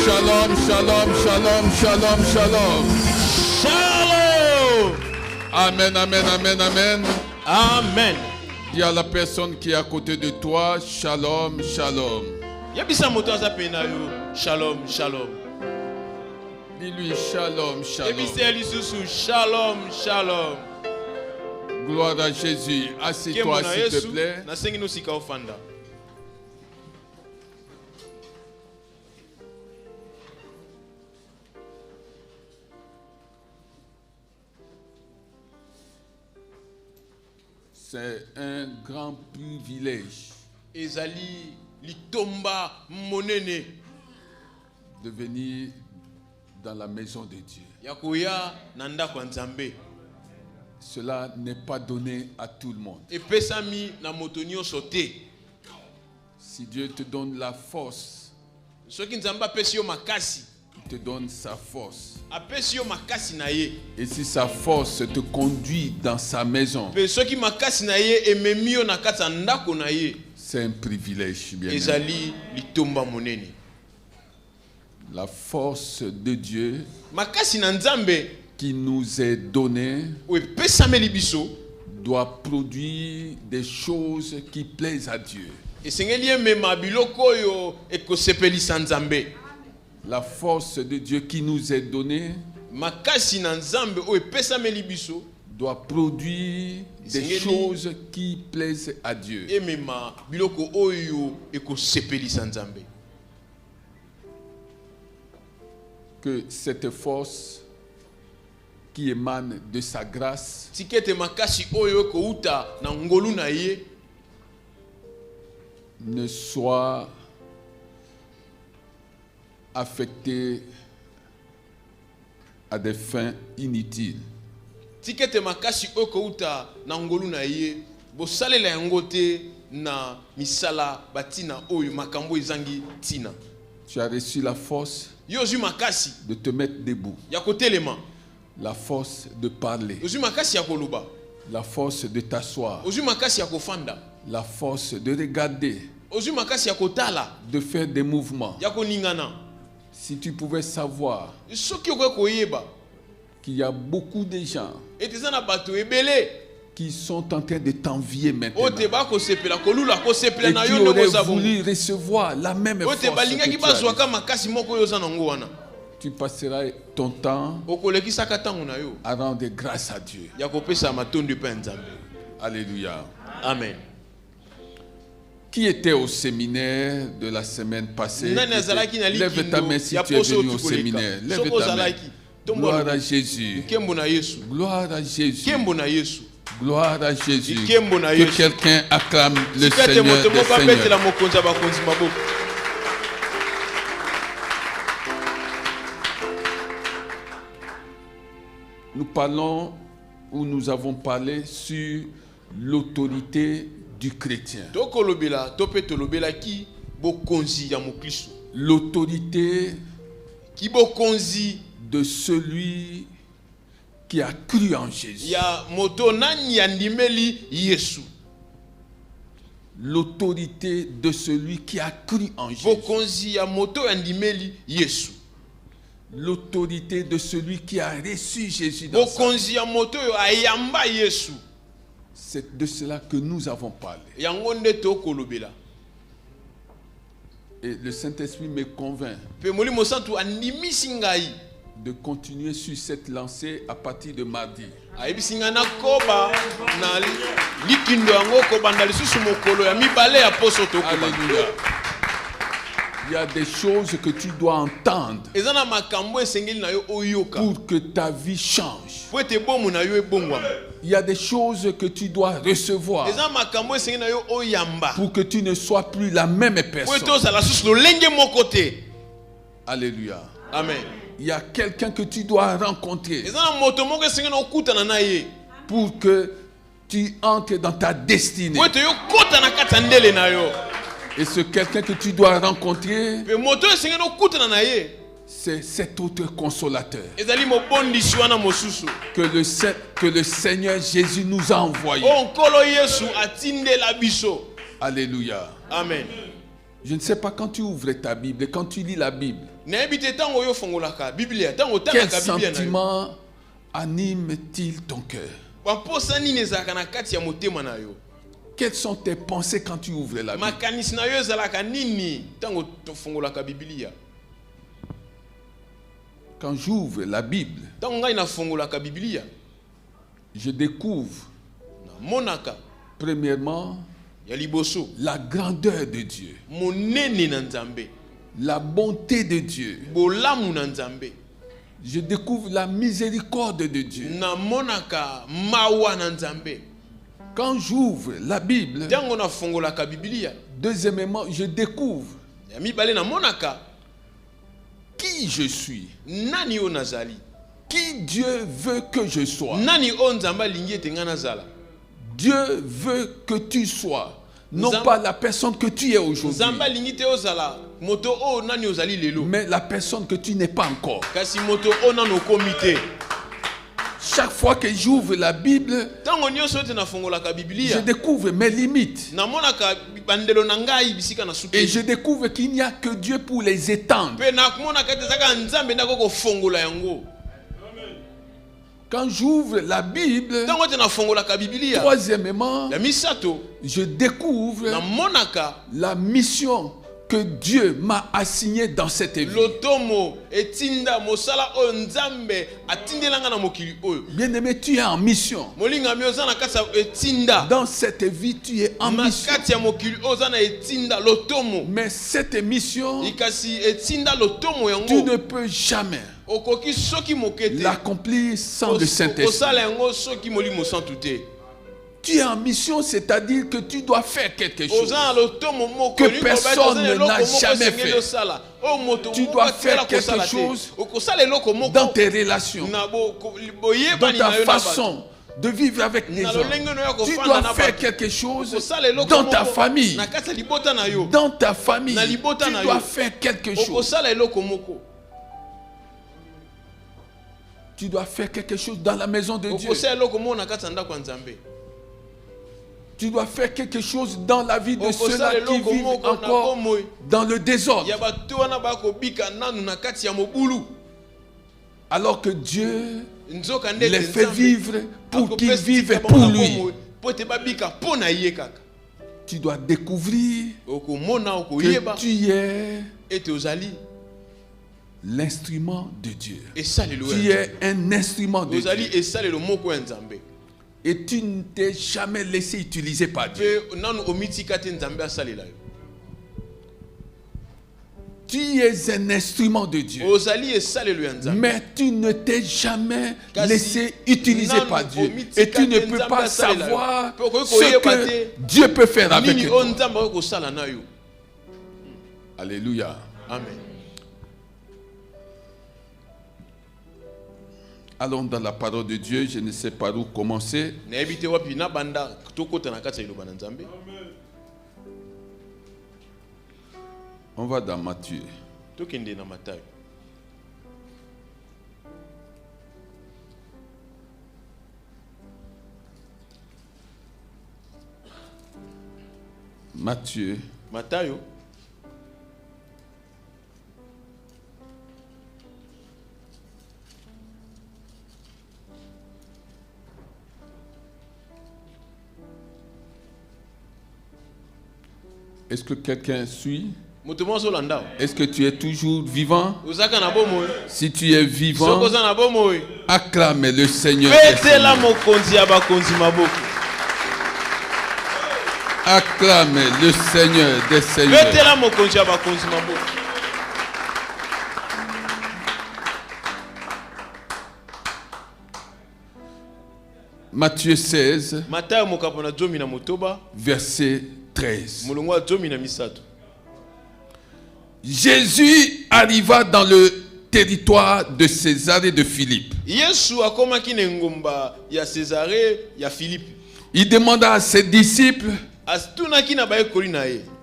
Shalom, shalom, shalom, shalom, shalom. Shalom. Amen, amen, amen, amen. Amen. Dis à la personne qui est à côté de toi, shalom, shalom. Yabisa moto azapena yo. Shalom, shalom. Dis-lui shalom, shalom. Yabisa lisusu. Shalom, shalom. Gloire à Jésus. Assieds-toi, s'il te plaît. Nasengi no sika ofanda. C'est un grand privilège Ezali litomba monene de venir dans la maison de Dieu. Yakoya nanda kwa Nzambe. Cela n'est pas donné à tout le monde. Epesami na motonio sote. Si Dieu te donne la force, Soki Nzamba pesi yo makasi, il te donne sa force. apesi yo makasi na ye. Et si sa force te conduit dans sa maison, Pe soki makasi na ye ememi yo na kati ya ndako na ye, c'est un privilège, bien aimé. ezali litomba monene. La force de Dieu Makasi na Nzambe qui nous est donnée o epesameli biso doit produire des choses qui plaisent à Dieu. esengeli emema biloko oyo ekosepelisa Nzambe. La force de Dieu qui nous est donnée Makasi na Nzambe o epesameli biso doit produire des choses qui plaisent à Dieu. emema biloko oyo ekosepelisa Nzambe. Que cette force qui émane de sa grâce Tikete makasi oyo ekouta na ngolu na ye ne soit affectée à des fins inutiles. Tikete makasi oyo ekouta na ngolu na ye bosalela yango te na misala batina oyo makambo ezangi tina. Tu as reçu la force Yo ozwi makasi de te mettre debout, ya kotelema, la force de parler, ozwi makasi ya koloba, la force de t'asseoir, ozwi makasi ya kofanda, la force de regarder, ozwi makasi ya kotala, de faire des mouvements. ya koningana. Si tu pouvais savoir Soki okoki koyeba qu'il y a beaucoup de gens ete eza na bato ebele qui sont en train de t'envier maintenant, oyo te bakosepela kolula kosepela et na qui yo ndenge auraient oza bongo, voulu recevoir la même oyo force te que balingaki tu as bazwaka reçue. makasi moko oyo oza nango wana. Tu passeras ton temps Okolekisaka ntango na yo à rendre grâce à Dieu. ya kopesa matondo epai ya Nzambe. Alléluia. Amen. Qui était au séminaire de la semaine passée? Nani azalaki na Lève ta main si ya tu es poso venu au otikoleka. séminaire. Lève Soko ta main. ozalaki, tombo Gloire alobi. à Jésus. Nkembo na Yesu. Gloire à Jésus. Nkembo na Yesu. Gloire à Jésus. Nkembo na Que Yesu. quelqu'un acclame le Sikate Seigneur moto des moko abetela Seigneurs. mokonzi ya bakonzi maboko. Nous parlons, ou nous avons parlé sur l'autorité du chrétien. Tokolobela tope tolobelaki bokonzi ya mokristo. L'autorité Ki bokonzi de celui qui a cru en Jésus. ya moto nani ya ndimeli Yesu. L'autorité de celui qui a cru en Jésus. Bokonzi ya moto ya ndimeli Yesu. L'autorité de celui qui a reçu Jésus dans sa vie. Bokonzi ya moto yo ayamba Yesu. C'est de cela que nous avons parlé. Yango nde tokolobela. Et le Saint-Esprit me convainc Pe Molimo Santu andimisi ngai de continuer sur cette lancée à partir de mardi. ayebisi ngai nakoba na likindo yango kobanda lisusu mokolo ya mibale ya poso tokoba. Alléluia. Il y a des choses que tu dois entendre Eza na makambo esengeli na yo oyoka pour que ta vie change. po ete bomu na yo ebongwama. Il y a des choses que tu dois recevoir Eza makambo esengeli na yo oyamba pour que tu ne sois plus la même po ete personne. ozala susu lolenge moko te. Alléluia. Amen. Il y a quelqu'un que tu dois rencontrer Eza na moto moko esengeli na okutana na ye pour que tu entres dans ta destinée. po ete yo kota na kati ya ndele na yo. Et ce quelqu'un que tu dois rencontrer, Pe moto esengeli okutana na ye c'est cet autre consolateur ezali mobondisi wana mosusu que le Seigneur Jésus nous a envoyé. oyo nkolo Yesu atindela biso. Alléluia. Amen. Je ne sais pas quand tu ouvres ta Bible, quand tu lis la Bible, quel sentiment anime-t-il ton cœur? Quelles sont tes pensées quand tu ouvres la Bible? Quand j'ouvre la Bible, je découvre premièrement la grandeur de Dieu, la bonté de Dieu. Je découvre la miséricorde de Dieu. Quand j'ouvre la Bible, deuxièmement, je découvre qui je suis, qui Dieu veut que je sois. Dieu veut que tu sois, non pas la personne que tu es aujourd'hui, mais la personne que tu n'es pas encore. Chaque fois que j'ouvre la Bible, je découvre mes limites. Et je découvre qu'il n'y a que Dieu pour les étendre. Quand j'ouvre la Bible, troisièmement, je découvre la mission que Dieu m'a assignée dans cette vie. Bien-aimé, tu es en mission. Dans cette vie, tu es en mission. Mais cette mission, tu ne peux jamais l'accomplir sans le Saint-Esprit. Tu es en mission, c'est-à-dire que tu dois faire quelque chose que personne n'a jamais fait. Tu dois faire quelque chose dans tes relations, dans ta façon de vivre avec les gens. Tu dois faire quelque chose dans ta famille. Dans ta famille, tu dois faire quelque chose. Tu dois faire quelque chose dans la maison de Dieu. Tu dois faire quelque chose dans la vie de ceux-là qui vivent encore dans le désordre. Alors que Dieu les fait vivre pour qu'ils vivent pour lui. Tu dois découvrir que tu es l'instrument de Dieu. Tu es un instrument de Dieu. Et tu ne t'es jamais laissé utiliser par Dieu. Tu es un instrument de Dieu. Mais tu ne t'es jamais laissé utiliser par Dieu. Et tu ne peux pas savoir ce que Dieu peut faire avec toi. Alléluia. Amen. Allons dans la parole de Dieu. Je ne sais pas où commencer. On va dans Matthieu. Matthieu. Est-ce que quelqu'un suit? Est-ce que tu es toujours vivant? Si tu es vivant, acclame le Seigneur. Acclame le Seigneur des Seigneurs. Matthieu 16, verset 13. Jésus arriva dans le territoire de Césarée de Philippe. Il demanda à ses disciples,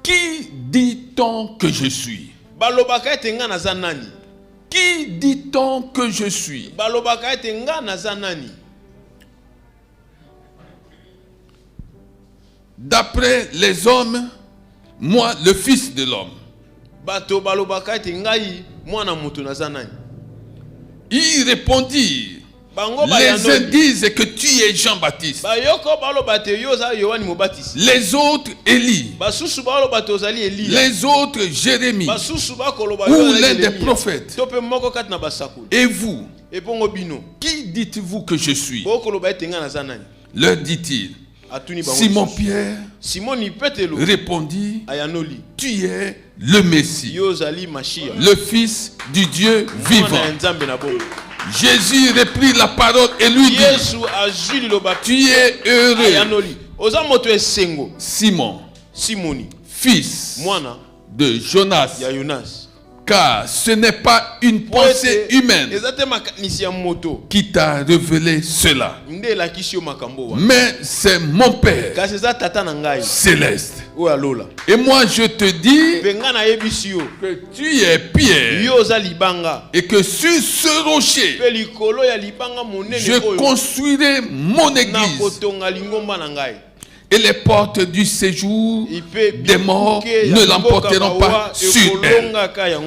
qui dit-on que je suis? Qui dit-on que je suis? D'après les hommes, moi le Fils de l'homme. Bato balobaka ete ngai mwana mutu naza nani? Il répondit, les uns disent que tu es Jean-Baptiste. Les autres Élie. Les autres Jérémie. Ou l'un des prophètes. Et vous, qui dites-vous que je suis? Leur dit-il. Simon-Pierre répondit, tu es le Messie, le Fils du Dieu vivant. Jésus reprit la parole et lui dit, tu es heureux, Simon, fils de Jonas, car ce n'est pas une pensée humaine qui t'a révélé cela, mais c'est mon Père céleste. Et moi je te dis que tu es Pierre et que sur ce rocher je construirai mon église. Et les portes du séjour des morts ne l'emporteront pas sur elle.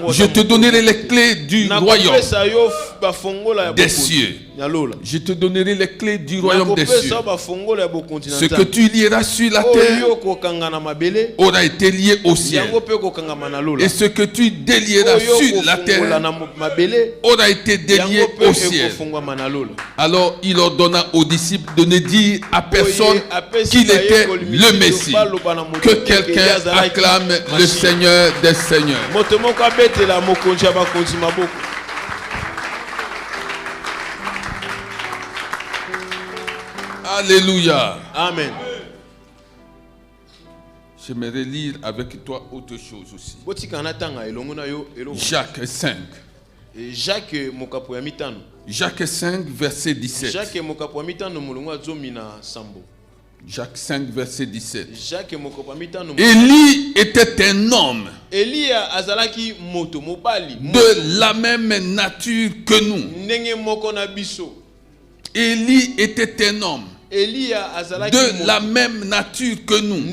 Je te donnerai les clés du royaume des cieux. Je te donnerai les clés du royaume des cieux. Ce que tu lieras sur la terre aura été lié au ciel. Et ce que tu délieras sur la terre aura été délié au ciel. Alors il ordonna aux disciples de ne dire à personne qu'il était le Messie. Que quelqu'un acclame le Seigneur des Seigneurs. Alléluia. Amen. J'aimerais lire avec toi autre chose aussi. Jacques 5. Jacques 5, verset 17. Jacques 5, verset 17. Élie était un homme de la même nature que nous. Élie était un homme de la même nature que nous.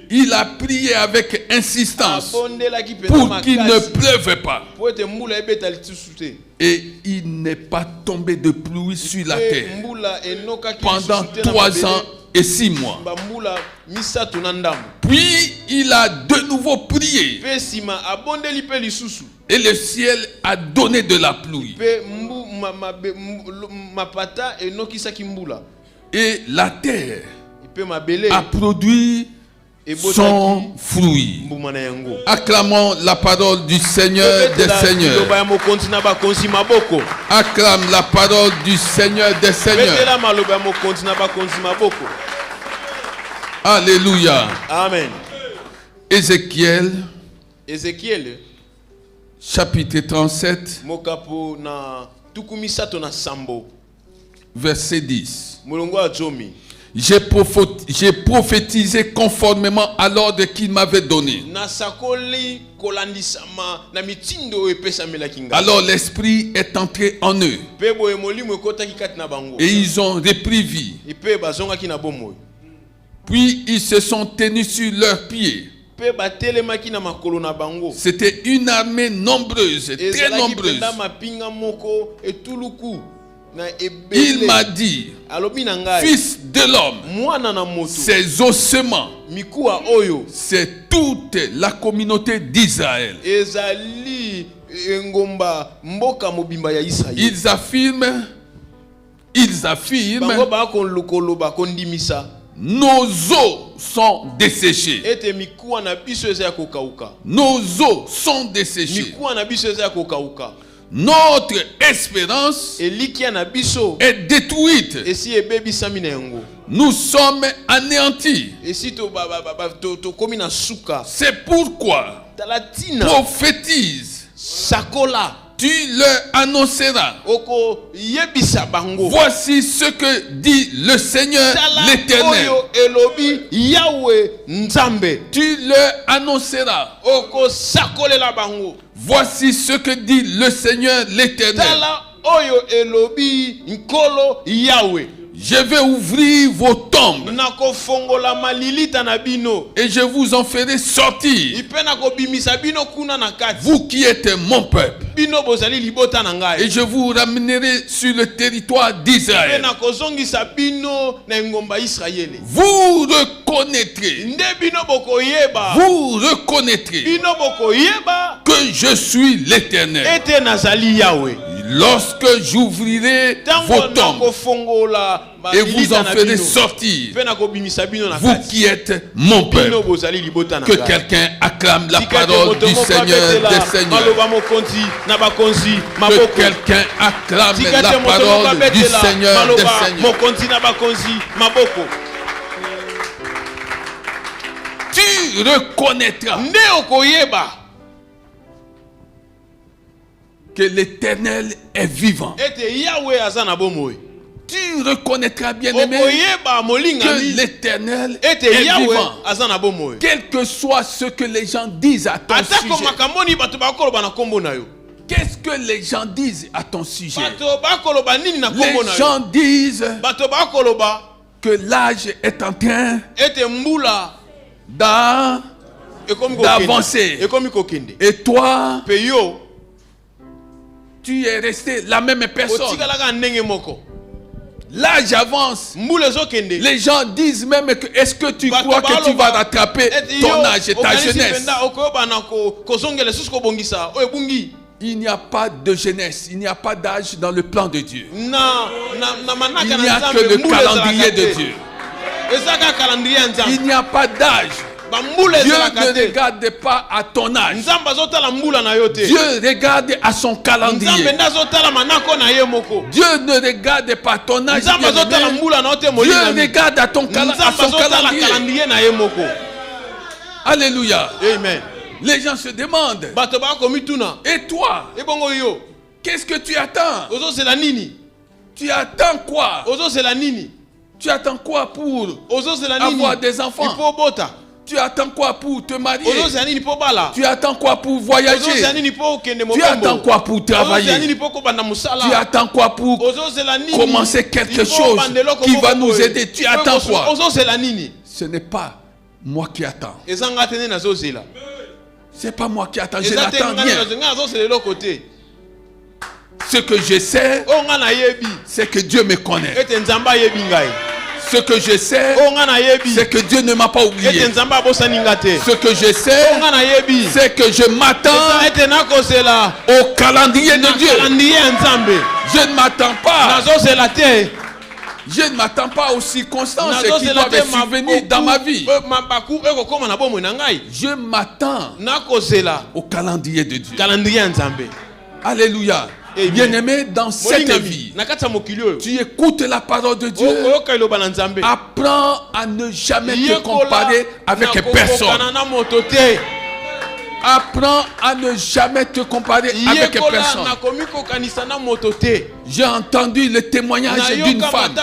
Il a prié avec insistance pour qu'il ne pleuve pas. Et il n'est pas tombé de pluie sur la terre pendant 3 ans et 6 mois. Puis il a de nouveau prié. Et le ciel a donné de la pluie. Et la terre a produit son fruit. Acclamons la parole du Seigneur des Seigneurs. Acclame la parole du Seigneur des Seigneurs. Alléluia. Amen. Ézéchiel chapitre 37 verset 10. J'ai prophétisé conformément à l'ordre qu'il m'avait donné. Alors l'esprit est entré en eux et ils ont repris vie. Puis ils se sont tenus sur leurs pieds. C'était une armée nombreuse, très nombreuse. Il m'a dit, fils de l'homme, ces ossements, c'est toute la communauté d'Israël. Ils affirment, nos os sont desséchés. Nos os sont desséchés. Notre espérance est détruite. Nous sommes anéantis. C'est pourquoi prophétise. Tu leur annonceras. Voici ce que dit le Seigneur l'Éternel. Tu leur annonceras. Voici ce que dit le Seigneur l'Éternel. Je vais ouvrir vos tombes. Et je vous en ferai sortir. Vous qui êtes mon peuple. Et je vous ramènerai sur le territoire d'Israël. Vous reconnaîtrez. Vous reconnaîtrez que je suis l'Éternel. Lorsque j'ouvrirai vos tombes et vous en ferez sortir, vous qui êtes mon peuple. Que quelqu'un acclame la parole du Seigneur des Seigneurs. Que quelqu'un acclame la parole du Seigneur des Seigneurs. Tu reconnaîtras que l'Éternel est vivant. Tu reconnaîtras, bien-aimé, que l'Éternel est vivant. Quel que soit ce que les gens disent à ton sujet. Qu'est-ce que les gens disent à ton sujet? Les gens disent que l'âge est en train d'avancer. Et toi, tu es resté la même personne. L'âge avance. Les gens disent même que est-ce que tu crois que tu vas rattraper ton âge et ta jeunesse? Il n'y a pas de jeunesse, il n'y a pas d'âge dans le plan de Dieu. Il n'y a que le calendrier de Dieu. Il n'y a pas d'âge. Dieu ne regarde pas à ton âge. Dieu regarde à son calendrier. Dieu ne regarde pas ton âge. Dieu regarde à son calendrier. Alléluia. Amen. Les gens se demandent. Et toi? Qu'est-ce que tu attends? Tu attends quoi? Tu attends quoi pour avoir des enfants? Tu attends quoi pour te marier? Tu attends quoi pour voyager? Tu attends quoi pour travailler? Tu attends quoi pour commencer quelque chose qui va nous aider? Tu attends quoi? Ce n'est pas moi qui attends. C'est pas moi qui attends, je n'attends rien. Ce que je sais, c'est que Dieu me connaît. Ce que je sais, c'est que Dieu ne m'a pas oublié. Ce que je sais, c'est que je m'attends au calendrier de Dieu. Je ne m'attends pas. Je ne m'attends pas aux circonstances qui doivent survenir dans ma vie. Je m'attends au calendrier de Dieu. Alléluia. Bien-aimé, dans cette vie, tu écoutes la parole de Dieu. Apprends à ne jamais te comparer avec personne. Apprends à ne jamais te comparer avec personne. J'ai entendu le témoignage d'une femme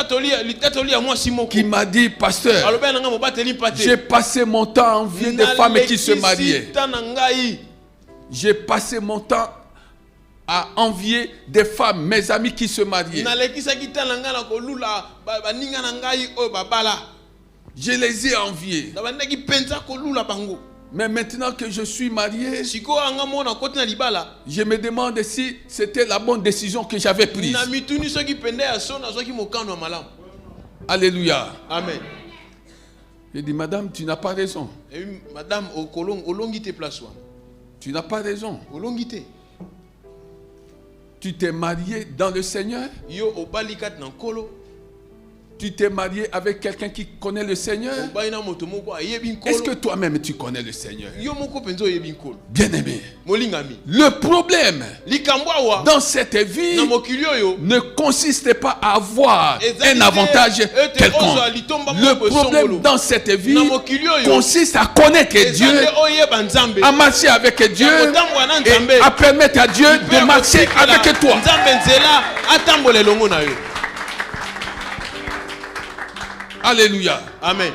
qui m'a dit, pasteur, j'ai passé mon temps à envier des femmes qui se mariaient. J'ai passé mon temps à envier des femmes, mes amis qui se mariaient. Je les ai enviés. Mais maintenant que je suis marié, je me demande si c'était la bonne décision que j'avais prise. Alléluia. Amen. Je dis, madame, tu n'as pas raison. Madame, tu n'as pas raison. Tu t'es marié dans le Seigneur. Tu t'es marié avec quelqu'un qui connaît le Seigneur. Est-ce que toi-même tu connais le Seigneur? Bien-aimé, le problème dans cette vie ne consiste pas à avoir un avantage quelconque. Le problème dans cette vie consiste à connaître Dieu, à marcher avec Dieu et à permettre à Dieu de marcher avec toi. Alléluia. Amen.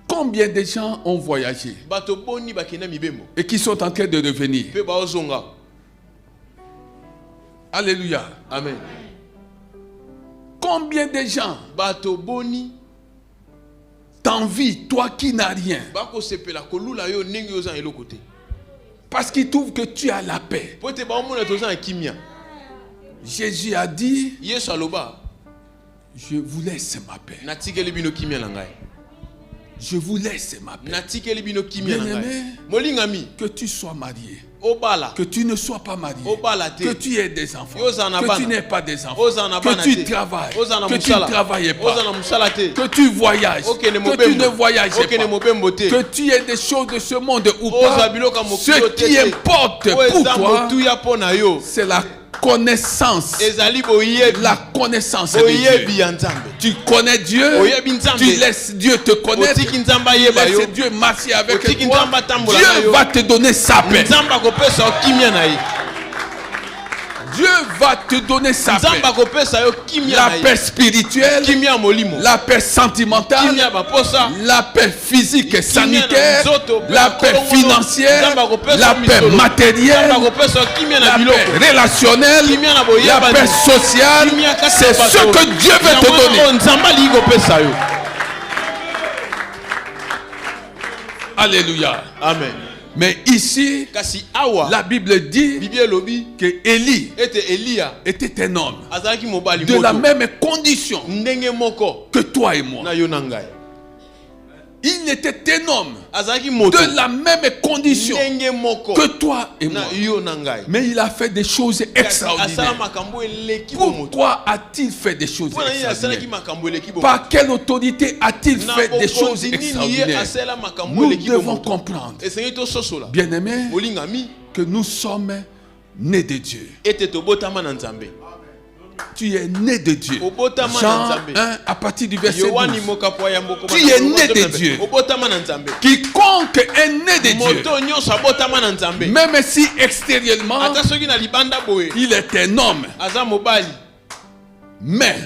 Combien de gens ont voyagé et qui sont en train de revenir? Alléluia. Amen. Combien de gens t'envient, toi qui n'as rien, parce qu'ils trouvent que tu as la paix. Jésus a dit, je vous laisse ma paix. Je vous laisse ma paix. Bien-aimé, que tu sois marié, que tu ne sois pas marié, que tu aies des enfants, que tu n'aies pas des enfants, que tu travailles, que tu ne travailles pas, que tu voyages, que tu ne voyages pas, que tu aies des choses de ce monde ou pas. Ce qui importe pour toi, c'est la connaissance, la connaissance de Dieu. Tu connais Dieu, tu laisses Dieu te connaître, tu laisses Dieu marcher avec toi. Dieu va te donner sa paix. Dieu va te donner sa paix. La paix spirituelle, la paix sentimentale, la paix physique et sanitaire, la paix financière, la paix matérielle, la paix relationnelle, la paix sociale. C'est ce que Dieu veut te donner. Alléluia. Amen. Mais ici, la Bible dit que Élie était un homme de la même condition que toi et moi. Il était un homme de la même condition que toi et moi. Mais il a fait des choses extraordinaires. Pourquoi a-t-il fait des choses extraordinaires? Par quelle autorité a-t-il fait des choses extraordinaires? Nous devons comprendre, bien-aimés, que nous sommes nés de Dieu. Tu es né de Dieu. Jean 1 à partir du verset 12. Tu es né de Dieu. Quiconque est né de Dieu, même si extérieurement il est un homme, mais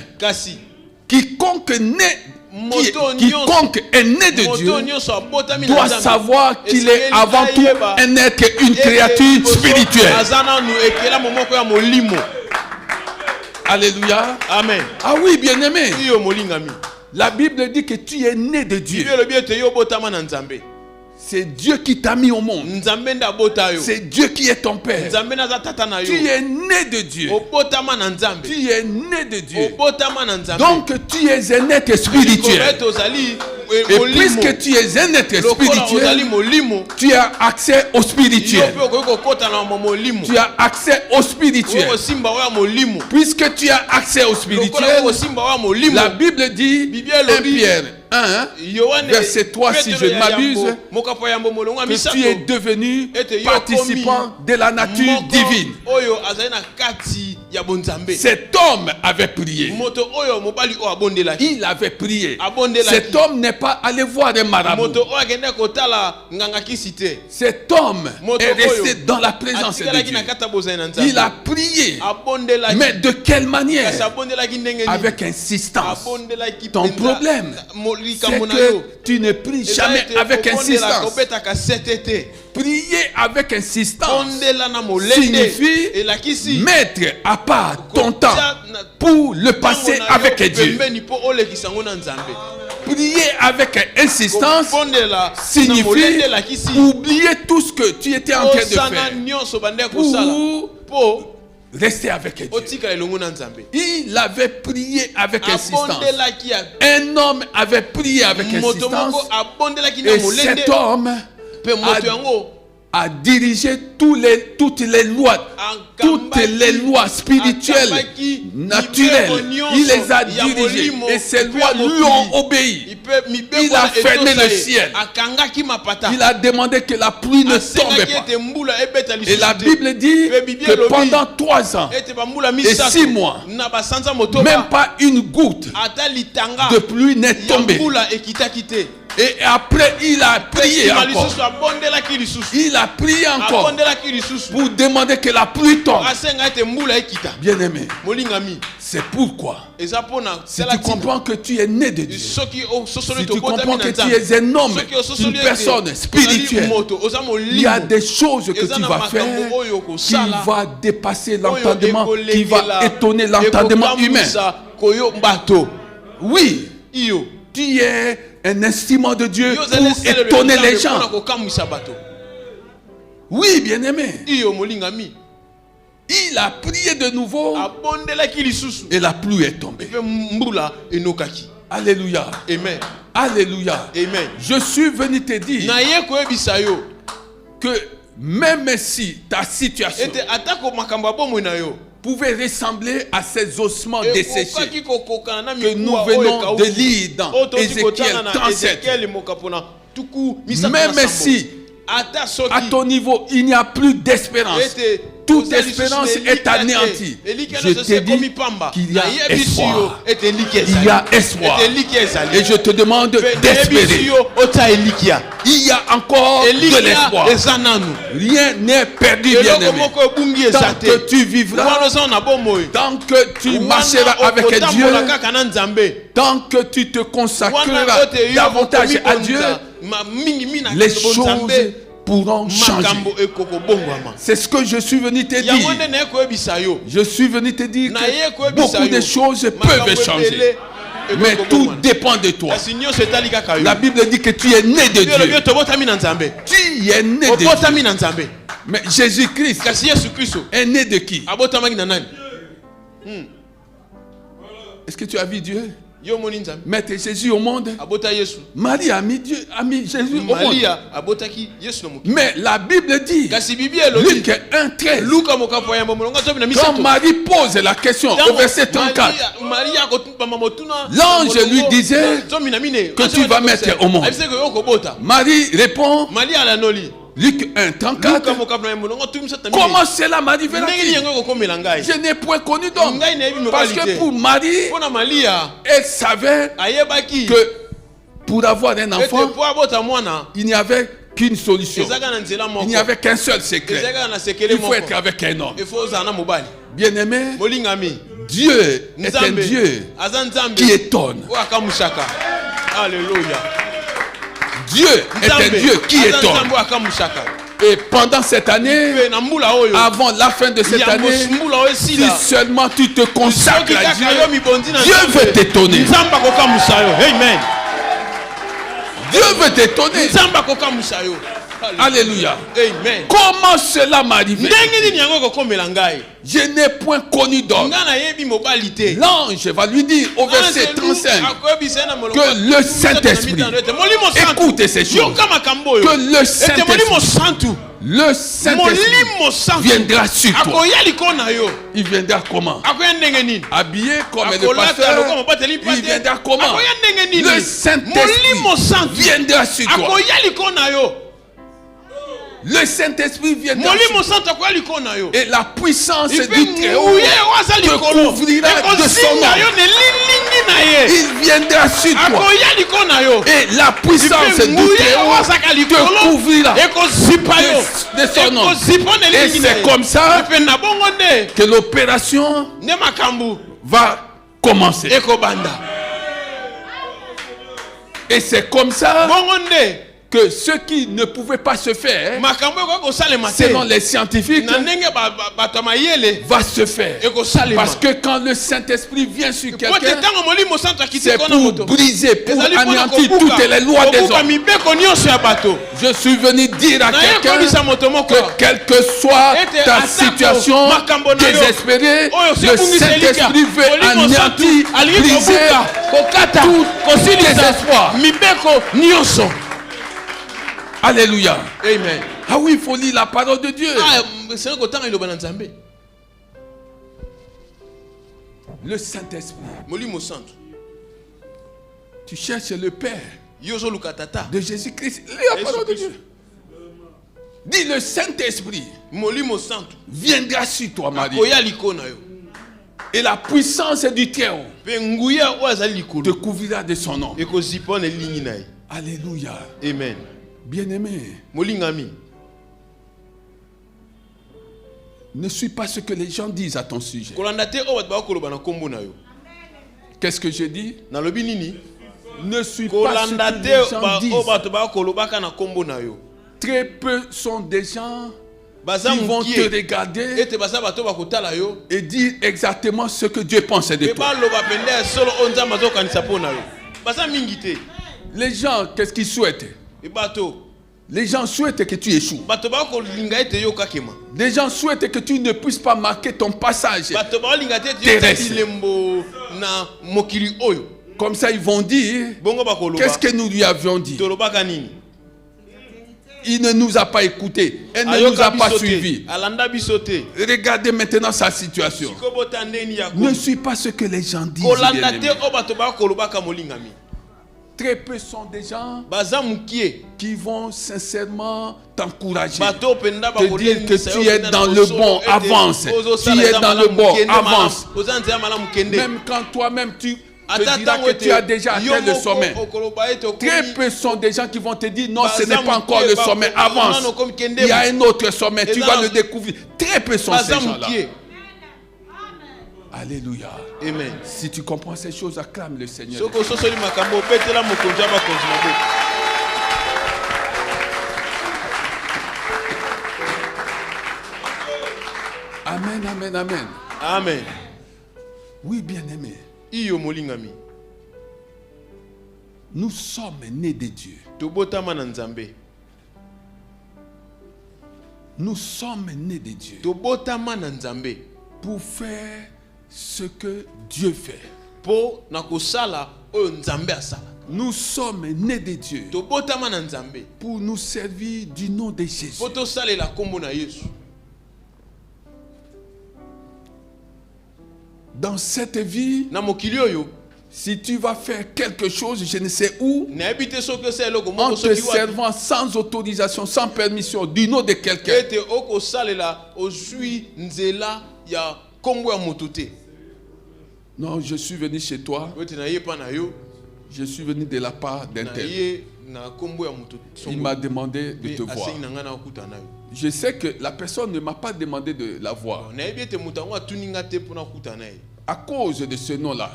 quiconque est né de Dieu doit savoir qu'il est avant tout un être, une créature spirituelle. Alléluia. Amen. Ah oui, bien-aimé. La Bible dit que tu es né de Dieu. C'est Dieu qui t'a mis au monde. C'est Dieu qui est ton père. Tu es né de Dieu. Tu es né de Dieu. Donc tu es un être spirituel. Et puisque tu es un être spirituel, tu as accès au spirituel. Tu as accès au spirituel. Puisque tu as accès au spirituel, la Bible dit, 1 Pierre 1, verset 3, si je ne m'abuse, que tu es devenu participant de la nature divine. Cet homme avait prié. Il avait prié. Cet homme n'est pas allé voir des marabouts. Cet homme est resté dans la présence de Dieu. Il a prié. Mais de quelle manière? Avec insistance. Ton problème, c'est que tu ne pries jamais avec insistance. Prier avec insistance signifie mettre à part ton temps pour le passer avec Dieu. Prier avec insistance signifie oublier tout ce que tu étais en train de faire pour rester avec Dieu. Il avait prié avec insistance. Un homme avait prié avec insistance. Et cet homme a dirigé toutes les lois spirituelles, naturelles. Il les a dirigées et ces lois lui ont obéi. Il a fermé le ciel. Il a demandé que la pluie ne tombe pas. Et la Bible dit que pendant 3 ans et 6 mois, même pas une goutte de pluie n'est tombée. Et après, il a prié encore. Il a prié encore pour demander que la pluie tombe. Bien-aimé, c'est pourquoi, si tu comprends que tu es né de Dieu, si tu comprends que tu es un homme, une personne spirituelle, il y a des choses que tu vas faire qui va dépasser l'entendement, qui va étonner l'entendement humain. Oui, tu es un instrument de Dieu pour étonner les gens. Oui, bien-aimé. Il a prié de nouveau et la pluie est tombée. Alléluia. Amen. Alléluia. Amen. Je suis venu te dire que même si ta situation pouvait ressembler à ces ossements desséchés que nous venons de lire dans Ézéchiel 37, même si à ton niveau il n'y a plus d'espérance, toute espérance est anéantie, je te dis qu'il y a espoir. Il y a espoir. Et je te demande d'espérer. Il y a encore de l'espoir. Rien n'est perdu, bien-aimé. Tant que tu vivras, tant que tu marcheras avec Dieu, tant que tu te consacreras davantage à Dieu, les choses pourront changer. C'est ce que je suis venu te dire. Je suis venu te dire que beaucoup de choses peuvent changer. Mais tout dépend de toi. La Bible dit que tu es né de Dieu. Tu es né de Dieu. Mais Jésus-Christ est né de qui? Est-ce que tu as vu Dieu mettre Jésus au monde? Marie a mis Jésus au monde. Mais la Bible dit, Luc 1:13, quand Marie pose la question au verset 34, l'ange lui disait que tu vas mettre au monde. Marie répond, Luc 1:34, comment cela m'arrivera-t-il? Je n'ai point connu d'homme. Parce que pour Marie, elle savait que pour avoir un enfant, il n'y avait qu'une solution. Il n'y avait qu'un seul secret. Il faut être avec un homme. Bien-aimé, Dieu est un Dieu qui étonne. Alléluia. Dieu est un Dieu qui étonne. Et pendant cette année, avant la fin de cette année, si seulement tu te consacres à Dieu, Dieu veut t'étonner. Amen. Dieu veut t'étonner. Alléluia. Amen. Comment cela m'arrive? Je n'ai point connu d'homme. L'ange va lui dire au verset 35 que le Saint-Esprit, écoutez ces choses, que le Saint-Esprit viendra sur toi. Il viendra comment? Habillé comme le pasteur. Il viendra comment? Le Saint-Esprit viendra sur toi. Le Saint-Esprit viendra sur toi. Et la puissance du Très-Haut te couvrira de son nom. Il viendra sur toi. Et la puissance du Très-Haut te couvrira de son nom. Et c'est comme ça que l'opération va commencer. Et c'est comme ça que ce qui ne pouvait pas se faire selon les scientifiques va se faire. Parce que quand le Saint-Esprit vient sur quelqu'un, c'est pour briser, pour anéantir toutes les lois des hommes. Je suis venu dire à quelqu'un que quelle que soit ta situation désespérée, le Saint-Esprit veut anéantir, briser tout désespoir. Alléluia. Amen. Ah oui, il faut lire la parole de Dieu. Le Saint-Esprit. Tu cherches le Père de Jésus-Christ. Lis la parole de Dieu. Dis le Saint-Esprit viendra sur toi, Marie. Et la puissance du Très-Haut te couvrira de son nom. Alléluia. Amen. Bien-aimé, ne suis pas ce que les gens disent à ton sujet. Qu'est-ce que je dis? Ne suis pas ce que les gens disent. Très peu sont des gens Ils vont te regarder et dire exactement ce que Dieu pense de toi. Les gens, qu'est-ce qu'ils souhaitent? Les gens souhaitent que tu échoues. Les gens souhaitent que tu ne puisses pas marquer ton passage terrestre. Comme ça, ils vont dire, qu'est-ce que nous lui avions dit? Il ne nous a pas écoutés. Elle ne nous a pas suivis. Regardez maintenant sa situation. Ne suis pas ce que les gens disent. Très peu sont des gens qui vont sincèrement t'encourager, te dire que tu es dans le bon, avance. Tu es dans le bon, avance. Même quand toi-même tu te diras que tu as déjà atteint le sommet. Très peu sont des gens qui vont te dire non, ce n'est pas encore le sommet, avance. Il y a un autre sommet, tu vas le découvrir. Très peu sont ces gens-là. Alléluia. Amen. Si tu comprends ces choses, acclame le Seigneur. Amen, amen, amen. Amen. Oui, bien-aimé. Nous sommes nés de Dieu. Nous sommes nés de Dieu pour faire ce que Dieu fait. Nous sommes nés de Dieu pour nous servir du nom de Jésus. Dans cette vie, si tu vas faire quelque chose, je ne sais où, en te servant sans autorisation, sans permission, du nom de quelqu'un, non, je suis venu chez toi, je suis venu de la part d'un tel. Il m'a demandé de te voir. Je sais que la personne ne m'a pas demandé de la voir. À cause de ce nom-là,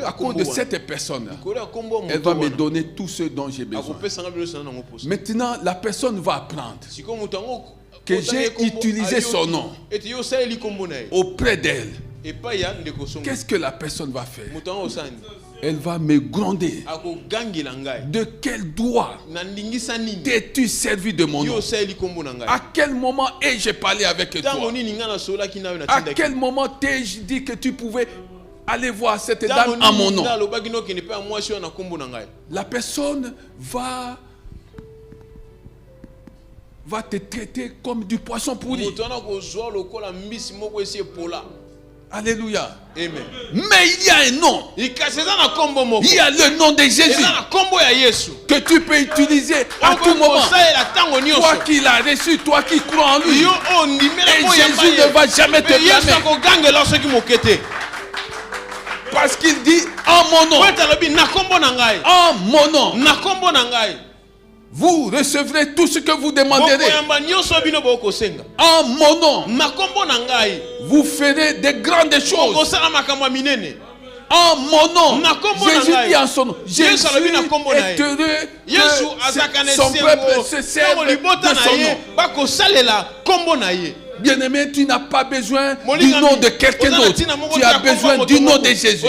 à cause de cette personne, elle va me donner tout ce dont j'ai besoin. Maintenant, la personne va apprendre que j'ai utilisé son nom auprès d'elle. Qu'est-ce que la personne va faire? Elle va me gronder. De quel droit t'es-tu servi de mon nom? À quel moment ai-je parlé avec toi? À quel moment t'ai-je dit que tu pouvais aller voir cette dame en mon nom? La personne va te traiter comme du poisson pourri. Alléluia. Amen. Mais il y a un nom. Il y a le nom de Jésus que tu peux utiliser à tout moment. Toi qui l'as reçu, toi qui crois en lui. Et Jésus ne va jamais te blâmer. Parce qu'il dit en mon nom. En mon nom. Vous recevrez tout ce que vous demanderez. En mon nom, vous ferez de grandes choses. En mon nom, Jésus dit en son nom. Jésus est heureux que son peuple se serve de son nom. Bien-aimé, tu n'as pas besoin du nom de quelqu'un d'autre. Tu as besoin du nom de Jésus.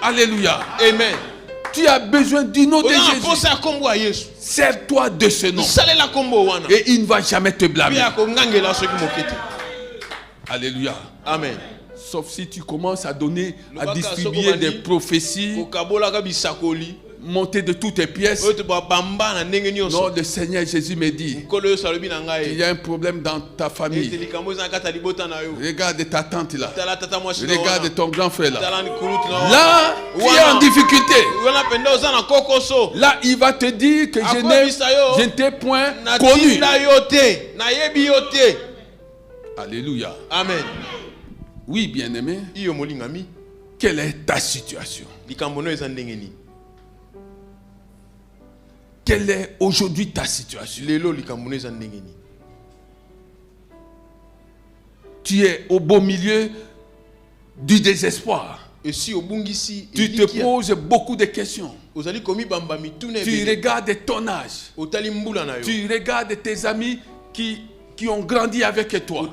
Alléluia. Amen. Tu as besoin du nom de Jésus. Sers-toi de ce nom. Et il ne va jamais te blâmer. Alléluia. Amen. Sauf si tu commences à donner, à distribuer des prophéties, monter de toutes tes pièces. Non, le Seigneur Jésus me dit, il y a un problème dans ta famille. Regarde ta tante là. Regarde ton grand frère là. Là, tu es en difficulté. Là, il va te dire que je ne t'ai point connu. Alléluia. Amen. Oui, bien-aimé. Quelle est ta situation? Quelle est aujourd'hui ta situation? Tu es au beau milieu du désespoir. Tu te poses beaucoup de questions. Tu regardes ton âge. Tu regardes tes amis qui ont grandi avec toi.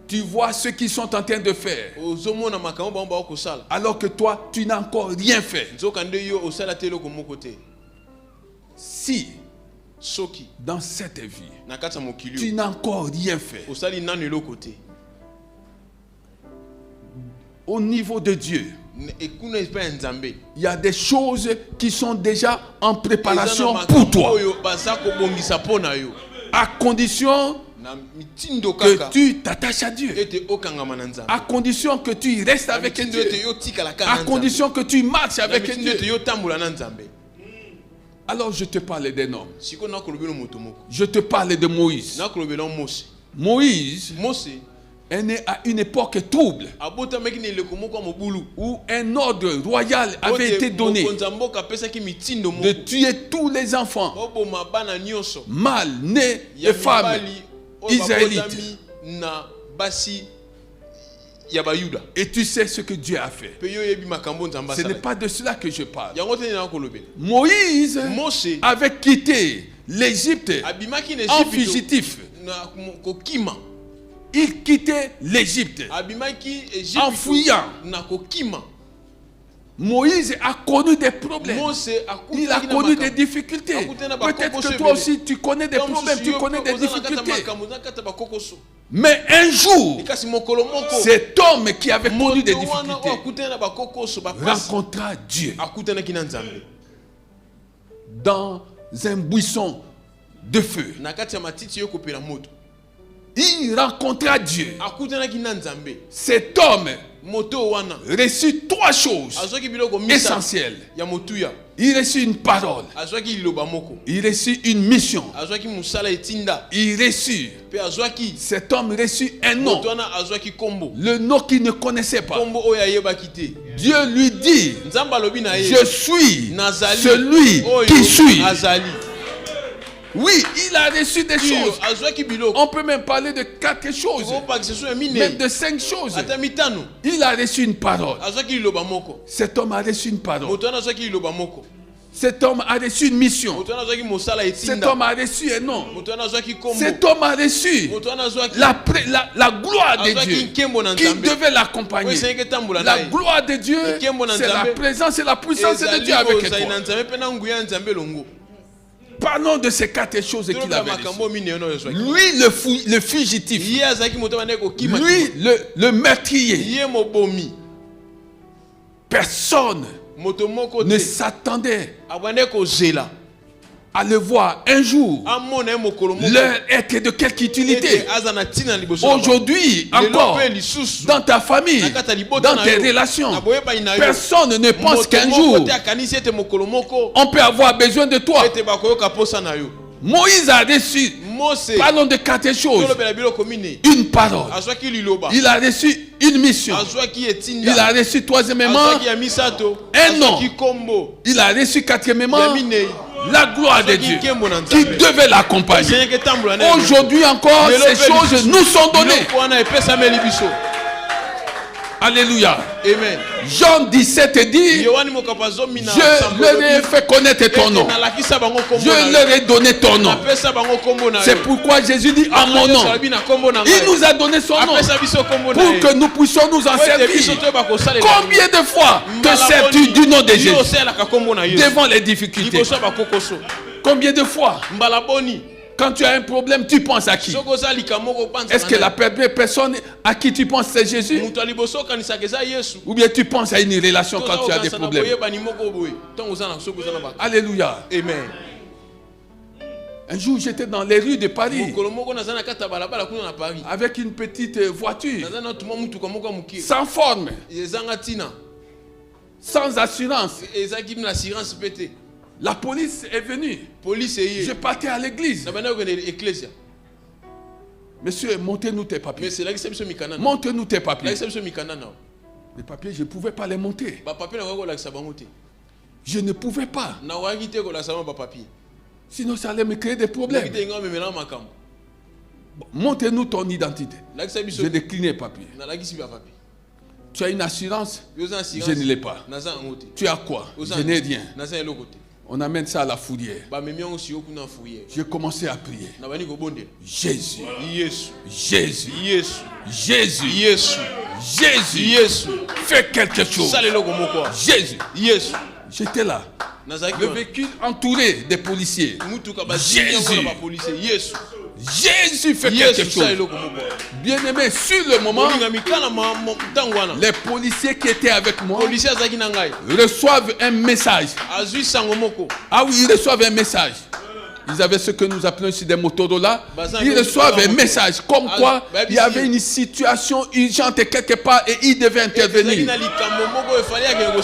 Tu vois ce qu'ils sont en train de faire. Alors que toi, tu n'as encore rien fait. Si dans cette vie, tu n'as encore rien fait, au niveau de Dieu, il y a des choses qui sont déjà en préparation pour toi. À condition que tu t'attaches à Dieu. À condition que tu restes avec Dieu. À condition que tu marches avec Dieu. Alors je te parle d'un homme. Je te parle de Moïse. Moïse est né à une époque trouble où un ordre royal avait été donné de tuer tous les enfants mâles nés de femmes israélites. Et tu sais ce que Dieu a fait. Ce n'est pas de cela que je parle. Moïse avait quitté l'Égypte en fugitif. Il quittait l'Égypte en fuyant. Moïse a connu des problèmes. Il a connu des difficultés. Peut-être que toi aussi tu connais des problèmes, tu connais des difficultés. Mais un jour, cet homme qui avait connu des difficultés rencontra Dieu dans un buisson de feu. Il rencontra Dieu. Cet homme reçut trois choses essentielles. Il reçut une parole. Il reçut une mission. Il reçut. Cet homme reçut un nom. Le nom qu'il ne connaissait pas. Dieu lui dit: je suis celui qui suis. Oui, il a reçu des choses. On peut même parler de 4 choses, même de 5 choses. Il a reçu une parole. Cet homme a reçu une parole. Cet homme a reçu une mission. Cet homme a reçu un nom. Cet homme a reçu la gloire de Dieu qui devait l'accompagner. La gloire de Dieu, c'est la présence et la puissance de Dieu avec toi. Parlons de ces 4 choses qu'il avait reçues. Lui, le fugitif. Lui, le meurtrier. Personne ne s'attendait à le voir un jour leur être de quelque utilité. Aujourd'hui encore, dans ta famille, dans tes relations, personne ne pense qu'un jour on peut avoir besoin de toi. Moïse a reçu, parlons de 4 choses, une parole. Il a reçu une mission. Il a reçu troisièmement un nom. Il a reçu quatrièmement la gloire de Dieu qui devait l'accompagner. Aujourd'hui encore, ces choses nous sont données. Alléluia. Amen. Jean 17 dit: je leur ai fait connaître ton nom. Je leur ai donné ton nom. C'est pourquoi Jésus dit en mon nom. Il nous a donné son nom pour que nous puissions nous en servir. Combien de fois te sers-tu du nom de Jésus devant les difficultés? Combien de fois? Quand tu as un problème, tu penses à qui? Est-ce que la première personne à qui tu penses, c'est Jésus? Ou bien tu penses à une relation quand tu as des problèmes? Alléluia. Amen. Un jour, j'étais dans les rues de Paris avec une petite voiture sans forme, sans assurance. La police est venue. Je partais à l'église. Monsieur, montrez-nous tes papiers. Montre-nous tes papiers. Les papiers, je ne pouvais pas les monter. Je ne pouvais pas. Sinon, ça allait me créer des problèmes. Bon, montre-nous ton identité. Je décline les papiers. Tu as une assurance? Je ne l'ai pas. Tu as quoi? Je n'ai rien. On amène ça à la fourrière. J'ai commencé à prier. Jésus. Jésus. Jésus. Jésus. Fais quelque chose. Jésus. J'étais là. Le véhicule entouré des policiers. Jésus. Jésus fait quelque chose. Bien aimé, sur le moment, les policiers qui étaient avec moi reçoivent un message. Ah oui, ils reçoivent un message. Ils avaient ce que nous appelons ici des Motorola. Ils reçoivent un message comme quoi il y avait une situation urgente quelque part et ils devaient intervenir.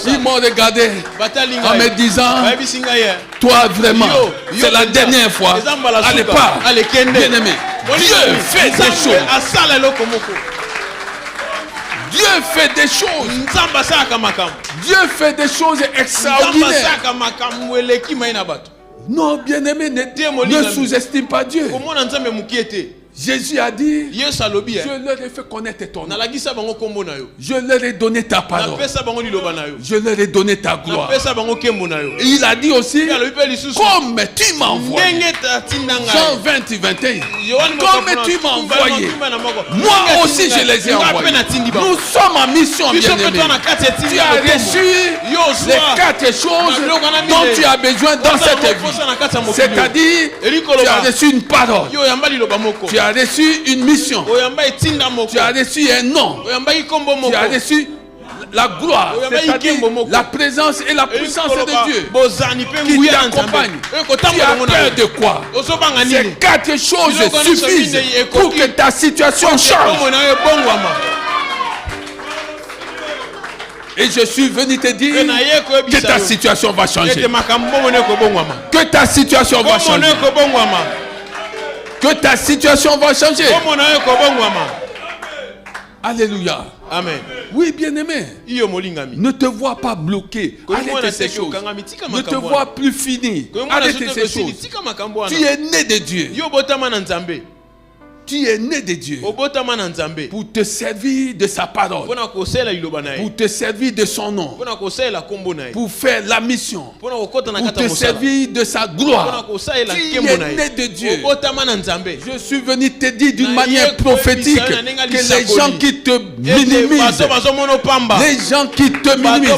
Ils m'ont regardé en me disant, toi vraiment, c'est la dernière fois. Allez pas, bien aimé. Dieu fait des choses. Dieu fait des choses. Dieu fait des choses extraordinaires. Non, bien-aimé, ne sous-estime pas Dieu. Jésus a dit, je leur ai fait connaître ton nom. Je leur ai donné ta parole. Je leur ai donné ta gloire. Et il a dit aussi, comme tu m'as envoyé. Jean 20 et 21. Comme tu m'as envoyé, moi aussi je les ai envoyés. Nous sommes en mission, bien-aimé. Tu as reçu les 4 choses dont tu as besoin dans cette vie. C'est-à-dire, tu as reçu une parole. Tu as reçu une mission. Tu as reçu un nom. Tu as reçu la gloire, c'est-à-dire la présence et la puissance de Dieu qui t'accompagne. Tu as peur de quoi? Ces 4 choses suffisent pour que ta situation change. Et je suis venu te dire que ta situation va changer. Que ta situation va changer. Que ta situation va changer. Alléluia. Amen. Oui, bien-aimé. Ne te vois pas bloqué. Arrête ces choses. Ne te vois plus fini. Arrête ces choses. Tu es né de Dieu. Tu es né de Dieu pour te servir de sa parole, pour te servir de son nom, pour faire la mission, pour te servir de sa gloire. Tu es né de Dieu. Je suis venu te dire d'une manière prophétique que les gens qui te minimisent, les gens qui te minimisent,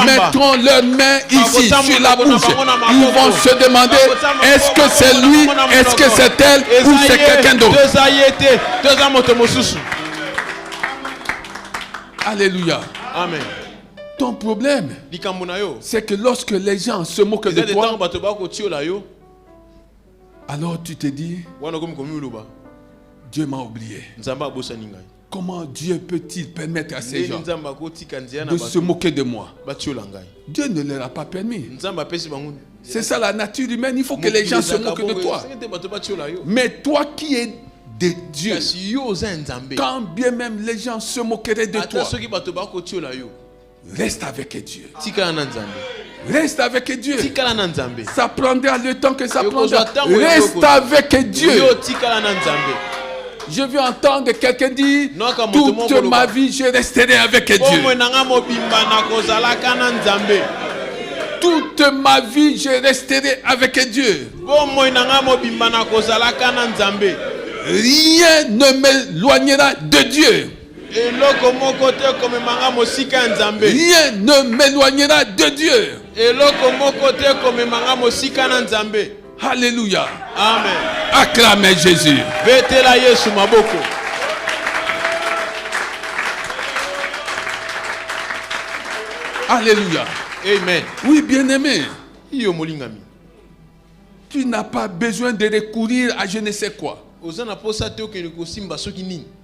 mettront leurs mains ici sur la bouche. Ils vont se demander, est-ce que c'est lui, est-ce que c'est elle ou c'est quelqu'un d'autre. Alléluia. Amen. Ton problème, c'est que lorsque les gens se moquent de toi, alors tu te dis, Dieu m'a oublié. Comment Dieu peut-il permettre à ces gens de se moquer de moi? Dieu ne leur a pas permis. C'est ça la nature humaine. Il faut que les gens se moquent de toi. Mais toi qui es de Dieu, quand bien même les gens se moqueraient de toi, reste avec Dieu. Reste avec Dieu. Ça prendra le temps que ça prendra. Reste avec Dieu. Je veux entendre quelqu'un dire, toute ma vie je resterai avec Dieu. Toute ma vie je resterai avec Dieu. Rien ne m'éloignera de Dieu. Rien ne m'éloignera de Dieu. Alléluia. Amen. Acclamez Jésus. Alléluia. Amen. Oui, bien-aimé. Tu n'as pas besoin de recourir à je ne sais quoi.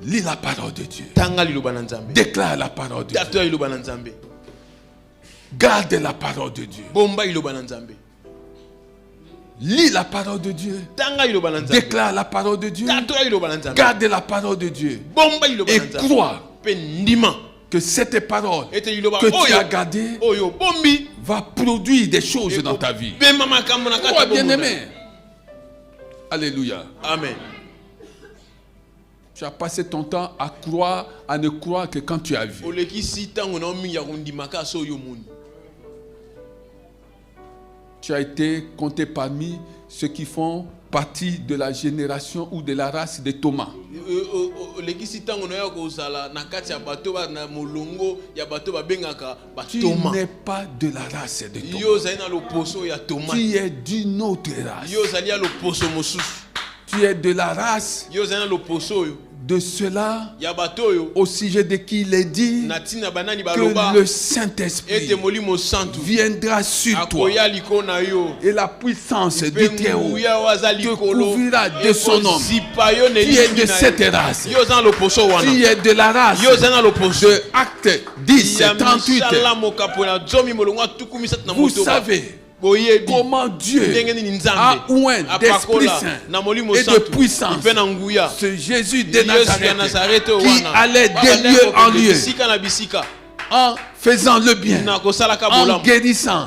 Lis la parole de Dieu. Déclare la parole de Dieu. Garde la parole de Dieu. Lis la parole de Dieu. Déclare la parole de Dieu. Garde la parole de Dieu. Et crois que cette parole que tu as gardée va produire des choses dans ta vie. Crois, bien-aimé. Alléluia. Amen. Tu as passé ton temps à croire, à ne croire que quand tu as vu. Tu as été compté parmi ceux qui font partie de la génération ou de la race de Thomas. Tu n'es pas de la race de Thomas. Tu es d'une autre race. Tu es de la race de cela au sujet de qui il est dit que le Saint-Esprit viendra sur toi et la puissance du Très-Haut te couvrira de son nom. Tu es de cette race. Tu es de la race de Actes 10, 38. Vous savez comment Dieu a oint d'Esprit Saint et de puissance ce Jésus de Nazareth qui allait de lieu en lieu en faisant le bien, en guérissant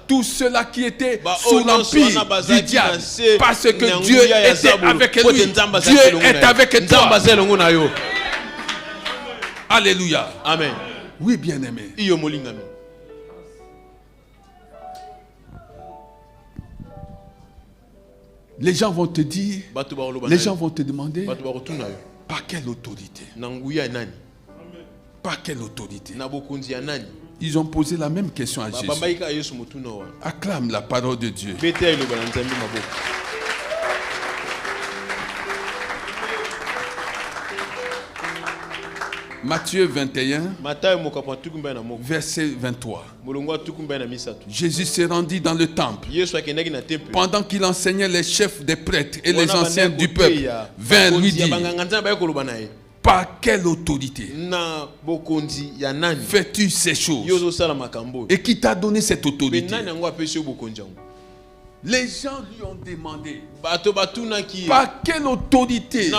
tout cela qui était sous l'empire du diable, parce que Dieu était avec lui. Dieu est avec toi. Alléluia. Amen. Oui, bien-aimé. Les gens vont te dire, les gens vont te demander par quelle autorité. Par quelle autorité. Ils ont posé la même question à Jésus. Acclame la parole de Dieu. Matthieu 21, verset 23. Jésus se rendit dans le temple. Pendant qu'il enseignait, les chefs des prêtres et les anciens du peuple vinrent lui dire: par quelle autorité fais-tu ces choses? Et qui t'a donné cette autorité? Les gens lui ont demandé par quelle autorité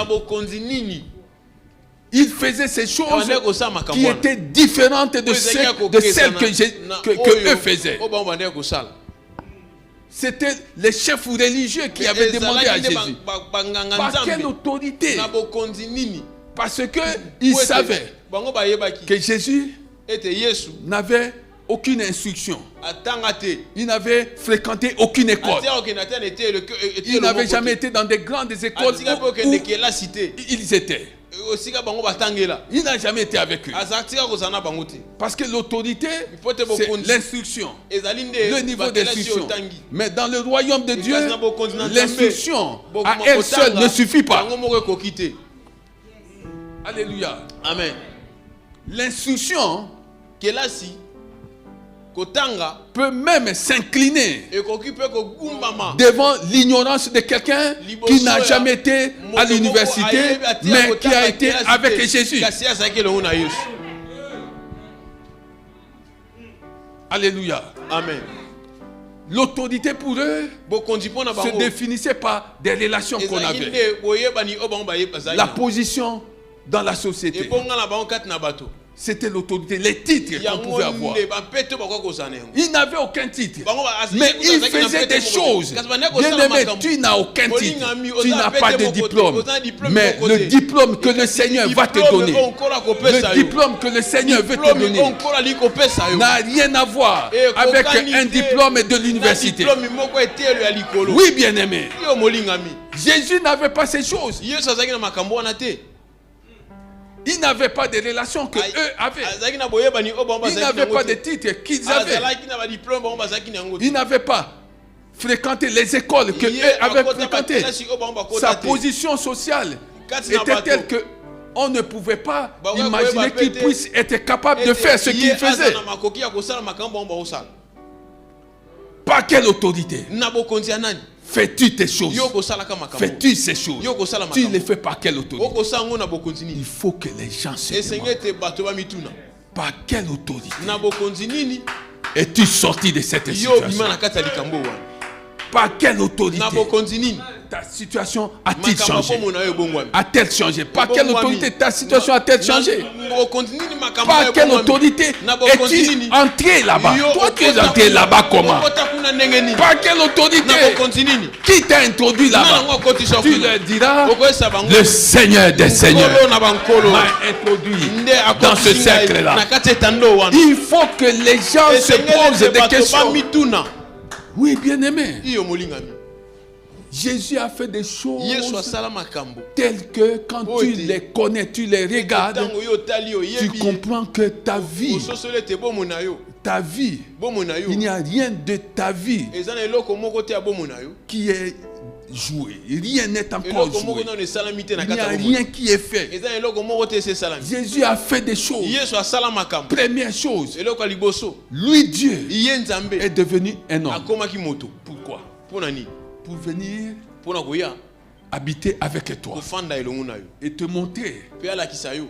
il faisait ces choses qui étaient différentes de celles que eux faisaient. C'était les chefs religieux qui avaient demandé à Jésus par quelle autorité. Parce qu'ils savaient que Jésus n'avait aucune instruction. Il n'avait fréquenté aucune école. Il n'avait jamais été dans des grandes écoles où ils étaient. Il n'a jamais été avec eux. Parce que l'autorité, c'est l'instruction, le niveau d'instruction. Mais dans le royaume de Dieu, l'instruction à elle seule ne suffit pas. Alléluia. Amen. L'instruction peut même s'incliner devant l'ignorance de quelqu'un qui n'a jamais été à l'université, mais qui a été avec Jésus. Alléluia. Amen. L'autorité pour eux se définissait par des relations qu'on avait. La position dans la société. C'était l'autorité, les titres qu'on pouvait avoir. Il n'avait aucun titre, mais il faisait des choses. Bien-aimé, tu n'as aucun titre, tu n'as pas de diplôme, mais le diplôme que le Seigneur va te donner, le diplôme que le Seigneur veut te donner, n'a rien à voir avec un diplôme de l'université. Oui, bien-aimé, Jésus n'avait pas ces choses. Ils n'avaient pas de relations que eux avaient. Ils n'avaient pas de titres qu'ils avaient. Ils n'avaient pas fréquenté les écoles que eux avaient fréquentées. Sa position sociale était telle que on ne pouvait pas imaginer qu'il puisse être capable de faire ce qu'il faisait. Par quelle autorité fais-tu tes choses? Fais-tu ces choses? Tu les fais par quelle autorité? Il faut que les gens se demandent par quelle autorité es-tu sorti de cette situation? Par quelle autorité ta situation a-t-il changé? A-t-elle changé? Par quelle autorité ta situation a-t-elle changé? Par quelle autorité es-tu entré là-bas? Toi tu es entré là-bas comment? Par quelle autorité? Qui t'a introduit là-bas? Tu leur diras: le Seigneur des Seigneurs m'a introduit dans ce cercle-là. Il faut que les gens se posent des questions. Oui, bien-aimé. Jésus a fait des choses telles que quand tu les connais, tu les regardes, tu comprends que ta vie, il n'y a rien de ta vie qui est joué. Rien n'est encore joué. Il n'y a rien qui est fait. Jésus a fait des choses. Première chose, lui Dieu est devenu un homme. Pourquoi? Pour venir habiter avec toi et te montrer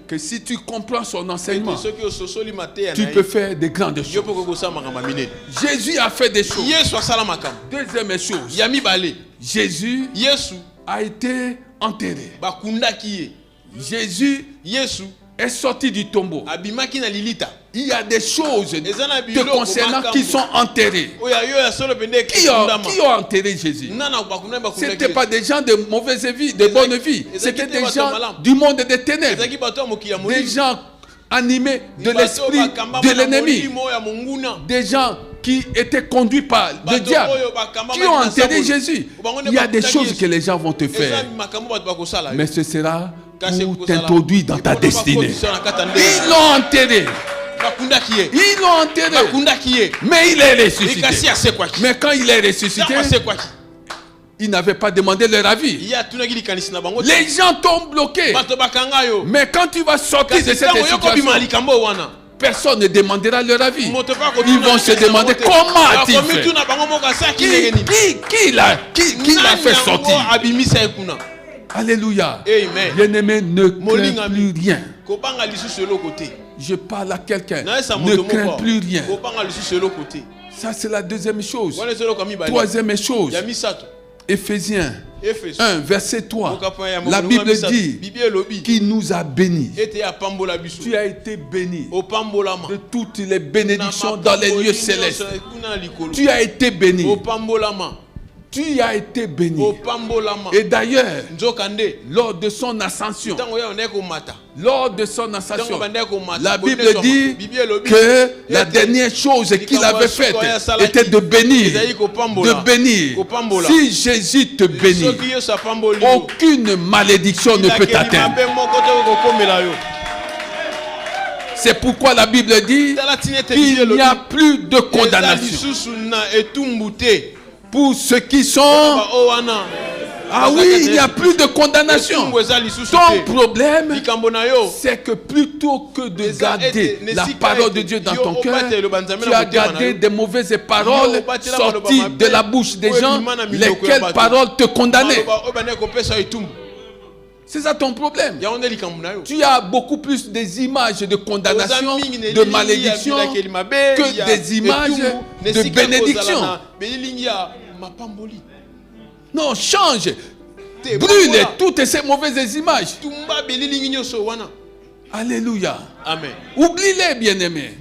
que si tu comprends son enseignement, tu peux faire de grandes choses. Jésus a fait des choses. Deuxième chose, Jésus a été enterré. Jésus est sorti du tombeau. Il y a des choses te concernant qui sont enterrées. Qui ont enterré Jésus? Ce n'étaient pas des gens de mauvaise vie, de bonne vie. C'était des gens du monde des ténèbres. Des gens animés de l'esprit de l'ennemi. Des gens qui étaient conduits par le diable, qui ont enterré Jésus. Il y a des choses que les gens vont te faire, mais ce sera pour t'introduire dans ta destinée. Ils l'ont enterré. Ils l'ont enterré. Mais il est ressuscité. Mais quand il est ressuscité, ils n'avaient pas demandé leur avis. Les gens t'ont bloqué. Mais quand tu vas sortir de cette situation, personne ne demandera leur avis. Ils vont se demander comment a-t-il fait. Qui l'a fait sortir? Alléluia. Bien-aimé, ne crains plus rien. Je parle à quelqu'un. Ne crains plus rien. Ça, c'est la deuxième chose. Troisième chose. Éphésiens 1, verset 3. La Bible dit qu'il nous a bénis. Tu as été béni de toutes les bénédictions dans les lieux célestes. Tu as été béni. Tu as été béni. Et d'ailleurs, lors de son ascension, la Bible dit que la dernière chose qu'il avait faite était de bénir. Si Jésus te bénit, aucune malédiction ne peut t'atteindre. C'est pourquoi la Bible dit qu'il n'y a plus de condamnation pour ceux qui sont... Ah oui, il n'y a plus de condamnation. Ton problème, c'est que plutôt que de garder la parole de Dieu dans ton cœur, tu as gardé des mauvaises paroles sorties de la bouche des gens, lesquelles paroles te condamnaient. C'est ça ton problème. Tu as beaucoup plus des images de condamnation, de malédiction, que des images de bénédiction. Non, change. Brûle toutes ces mauvaises images. Alléluia. Amen. Oublie-les, bien-aimés.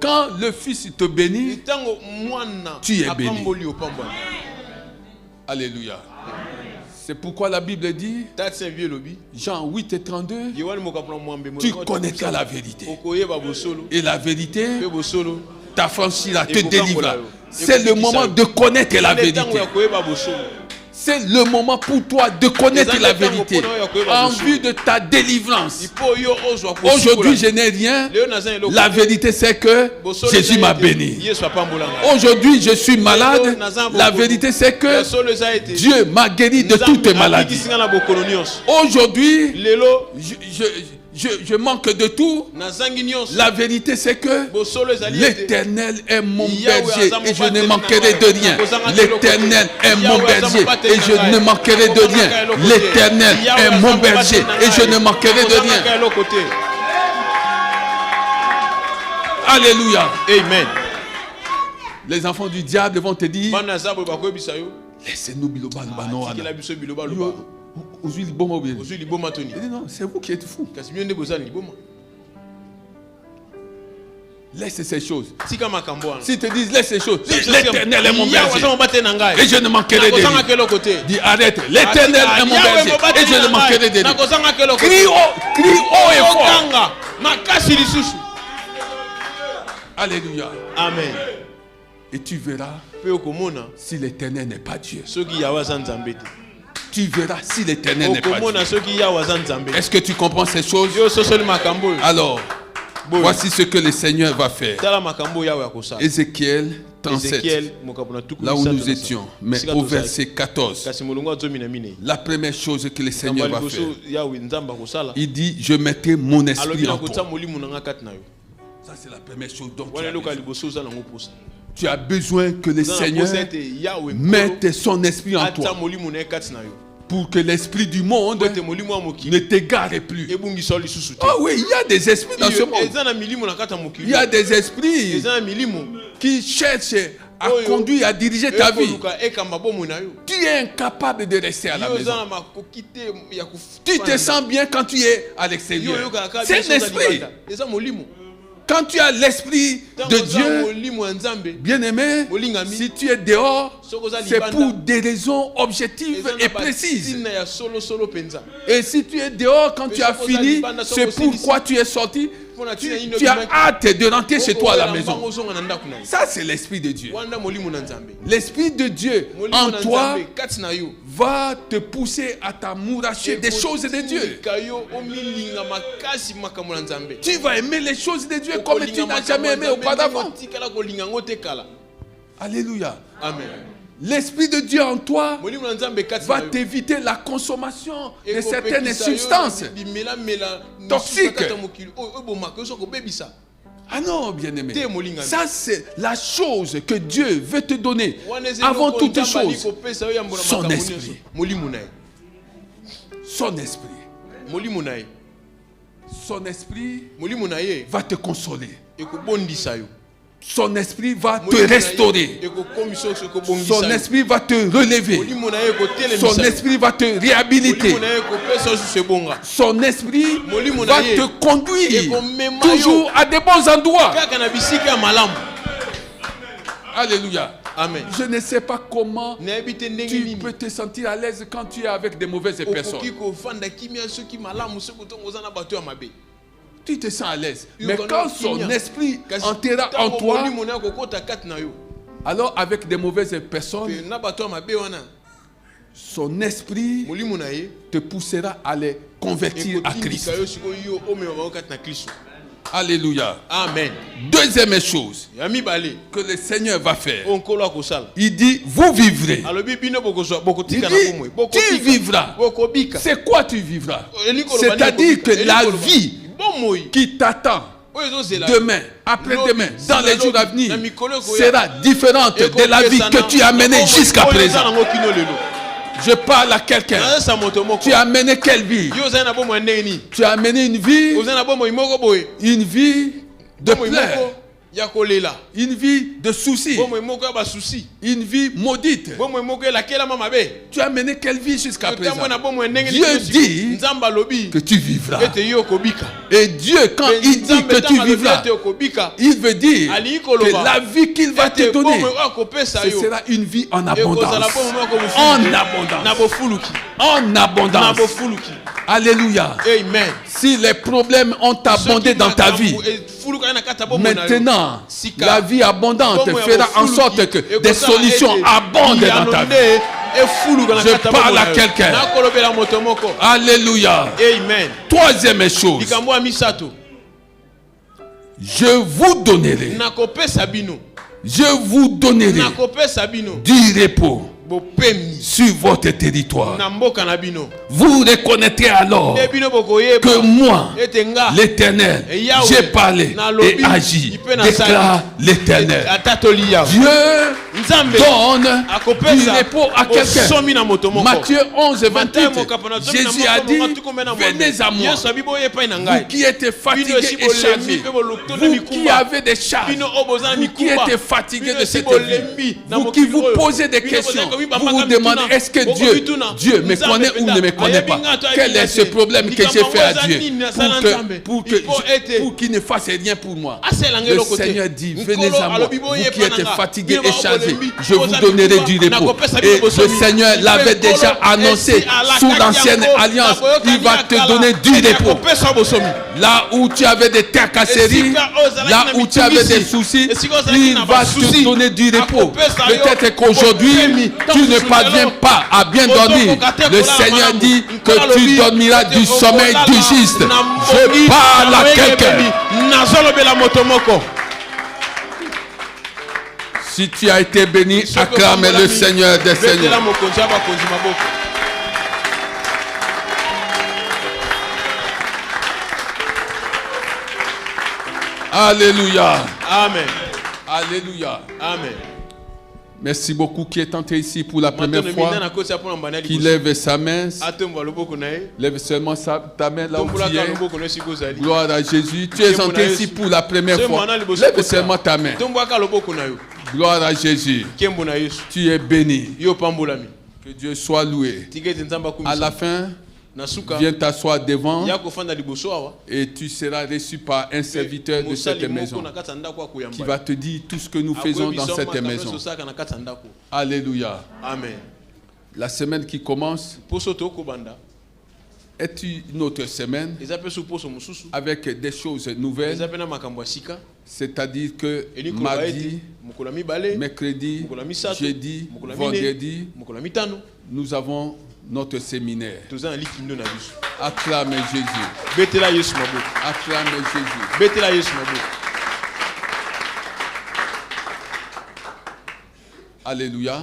Quand le Fils te bénit, tu es béni. Alléluia. C'est pourquoi la Bible dit, Jean 8 et 32, tu connaîtras la vérité. Et la vérité t'affranchira, te délivrera. C'est le moment de connaître la vérité. C'est le moment pour toi de connaître la vérité en vue de ta délivrance. Aujourd'hui, je n'ai rien. La vérité, c'est que Jésus m'a béni. Aujourd'hui, je suis malade. La vérité, c'est que Dieu m'a guéri de toutes maladies. Aujourd'hui, je manque de tout. La vérité, c'est que l'Éternel est mon berger et je ne manquerai de rien. L'Éternel est mon berger et je ne manquerai de rien. L'Éternel est mon berger et je ne manquerai de rien. Alléluia. Amen. Les enfants du diable vont te dire, laissez-nous biloba. Non, c'est vous qui êtes fous. Laisse ces choses. Si te disent laisse ces choses, l'Éternel est mon berger et je ne manquerai de rien. Dis arrête, l'Éternel est mon berger et je ne manquerai de rien. Crie haut et fort. Alléluia. Amen. Et tu verras si l'Éternel n'est pas Dieu. Tu verras si l'Éternel n'est pas Dieu. Est-ce que tu comprends ces choses? Alors, voici ce que le Seigneur va faire. Ézéchiel 37, là où nous étions, mais au verset 14. La première chose que le Seigneur va faire, il dit, je mettrai mon esprit en toi. Ça, c'est la première chose dont tu as besoin. Tu as besoin que le Seigneur mette son esprit en toi pour que l'esprit du monde ne t'égare plus. Oh oui, il y a des esprits dans ce monde. Il y a des esprits qui cherchent à conduire, à diriger ta vie. Tu es incapable de rester à la maison. Tu te sens bien quand tu es à l'extérieur. C'est un esprit. Quand tu as l'esprit de Dieu, bien-aimé, si tu es dehors, c'est pour des raisons objectives et précises. Et si tu es dehors quand tu as fini, c'est pourquoi tu es sorti. Tu as hâte de rentrer chez toi à la maison. Ça, c'est l'esprit de Dieu. L'esprit de Dieu en toi va te pousser à t'amouracher des choses de Dieu. Tu vas aimer les choses de Dieu comme tu n'as jamais aimé auparavant. Alléluia. Amen. L'esprit de Dieu en toi va t'éviter la consommation de certaines substances toxiques. Ah non, bien-aimé. Ça, c'est la chose que Dieu veut te donner avant toute chose. Son esprit. Son esprit. Son esprit va te consoler. Son esprit va te restaurer. Son esprit va te relever. Son esprit va te réhabiliter. Son esprit va te conduire toujours à des bons endroits. Alléluia. Amen. Je ne sais pas comment tu peux te sentir à l'aise quand tu es avec des mauvaises personnes. Tu te sens à l'aise. Mais quand son esprit entrera en toi, alors avec des mauvaises personnes, son esprit te poussera à les convertir à Christ. Alléluia. Amen. Deuxième chose que le Seigneur va faire, il dit, vous vivrez. Il dit, tu vivras. C'est quoi tu vivras? C'est-à-dire que la vie qui t'attend demain, après-demain, dans les jours à venir, sera différente de la vie que tu as menée jusqu'à présent. Je parle à quelqu'un. Tu as mené quelle vie? Tu as mené une vie de pleurs, une vie de soucis, une vie maudite. Tu as mené quelle vie jusqu'à présent? Dieu dit que tu vivras. Et Dieu, quand il dit que tu vivras, il veut dire que la vie qu'il va te donner, ce sera une vie en abondance. En abondance. En abondance. Alléluia. Amen. Si les problèmes ont abondé dans ta vie, maintenant, la vie abondante fera en sorte que des solutions abondent dans ta vie. Je parle à quelqu'un. Alléluia. Amen. Troisième chose. Je vous donnerai du repos sur votre territoire. Vous reconnaîtrez alors que moi, l'Éternel, j'ai parlé et agi, déclare l'Éternel. Dieu donne du repos à quelqu'un. Matthieu 11, 28. Jésus a dit, venez à moi, vous qui êtes fatigués et chargés, vous qui avez des charges, vous qui êtes fatigués de cette vie, vous qui vous posez des questions, vous vous demandez, est-ce que Dieu me connaît ou ne me connaît pas? Quel est ce problème que j'ai fait à Dieu pour qu'il ne fasse rien pour moi? Le Seigneur dit, venez à moi, vous qui êtes fatigués et chargés, dit, je vous donnerai du repos. Et le Seigneur l'avait déjà annoncé sous l'ancienne alliance. Il va te donner du repos. Là où tu avais des tracasseries, là où tu avais des soucis, il va te donner du repos. Peut-être qu'aujourd'hui, tu ne parviens pas à bien dormir. Le Seigneur dit que tu dormiras du sommeil du juste. Je parle à quelqu'un. Si tu as été béni, acclame le Seigneur des Seigneurs. Alléluia. Amen. Alléluia. Amen. Merci beaucoup qui est entré ici pour la première fois. Qui lève sa main. Lève seulement ta main là où tu es. Gloire à Jésus. Tu es entré ici pour la première fois. Lève seulement ta main. Gloire à Jésus. Tu es béni. Que Dieu soit loué. À la fin, viens t'asseoir devant et tu seras reçu par un serviteur de cette maison qui va te dire tout ce que nous faisons dans cette maison. Alléluia. Amen. La semaine qui commence est une autre semaine avec des choses nouvelles. C'est-à-dire que mardi, mercredi, jeudi, vendredi, nous avons notre séminaire. Acclame Jésus. Acclame Jésus. Alléluia.